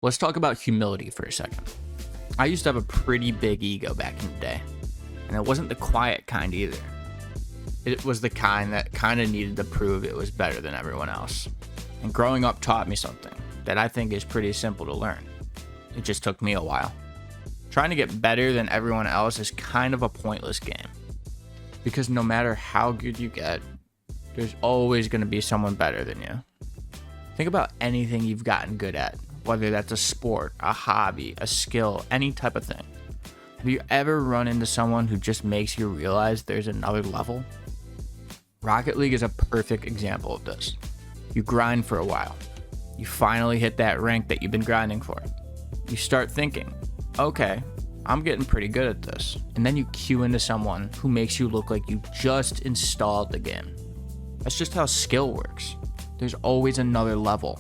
Let's talk about humility for a second. I used to have a pretty big ego back in the day, and it wasn't the quiet kind either. It was the kind that kind of needed to prove it was better than everyone else. And growing up taught me something that I think is pretty simple to learn. It just took me a while. Trying to get better than everyone else is kind of a pointless game, because no matter how good you get, there's always going to be someone better than you. Think about anything you've gotten good at, whether that's a sport, a hobby, a skill, any type of thing. Have you ever run into someone who just makes you realize there's another level? Rocket League is a perfect example of this. You grind for a while. You finally hit that rank that you've been grinding for. You start thinking, okay, I'm getting pretty good at this. And then you queue into someone who makes you look like you just installed the game. That's just how skill works. There's always another level.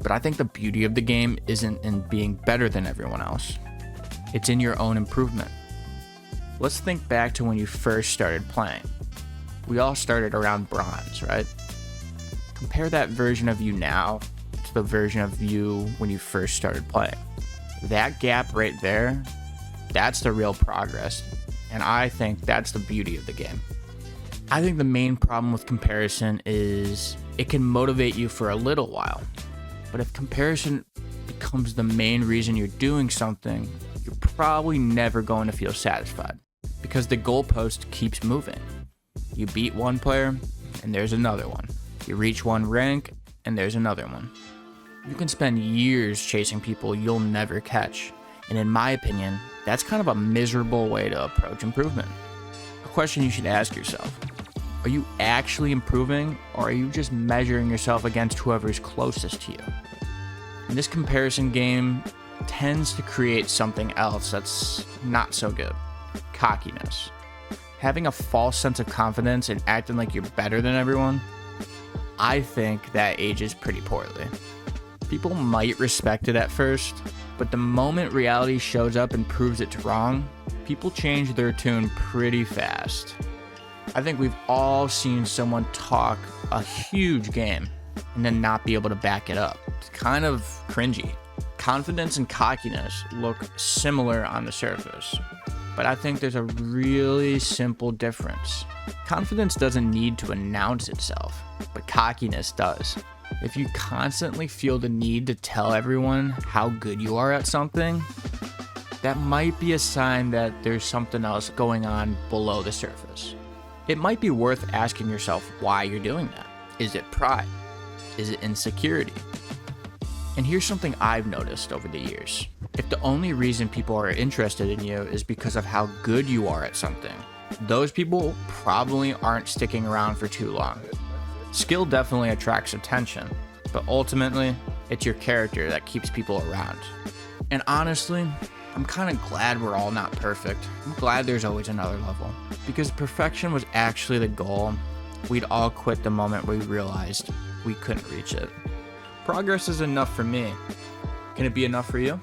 But I think the beauty of the game isn't in being better than everyone else. It's in your own improvement. Let's think back to when you first started playing. We all started around bronze, right? Compare that version of you now to the version of you when you first started playing. That gap right there, that's the real progress. And I think that's the beauty of the game. I think the main problem with comparison is it can motivate you for a little while. But if comparison becomes the main reason you're doing something, you're probably never going to feel satisfied, because the goalpost keeps moving. You beat one player, and there's another one. You reach one rank, and there's another one. You can spend years chasing people you'll never catch, and in my opinion, that's kind of a miserable way to approach improvement. A question you should ask yourself: are you actually improving, or are you just measuring yourself against whoever's closest to you? And this comparison game tends to create something else that's not so good: cockiness. Having a false sense of confidence and acting like you're better than everyone, I think that ages pretty poorly. People might respect it at first, but the moment reality shows up and proves it's wrong, people change their tune pretty fast. I think we've all seen someone talk a huge game and then not be able to back it up. It's kind of cringy. Confidence and cockiness look similar on the surface, but I think there's a really simple difference. Confidence doesn't need to announce itself, but cockiness does. If you constantly feel the need to tell everyone how good you are at something, that might be a sign that there's something else going on below the surface. It might be worth asking yourself why you're doing that. Is it pride? Is it insecurity? And here's something I've noticed over the years. If the only reason people are interested in you is because of how good you are at something, those people probably aren't sticking around for too long. Skill definitely attracts attention, but ultimately, it's your character that keeps people around. And honestly, I'm kind of glad we're all not perfect. I'm glad there's always another level. Because if perfection was actually the goal, we'd all quit the moment we realized we couldn't reach it. Progress is enough for me. Can it be enough for you?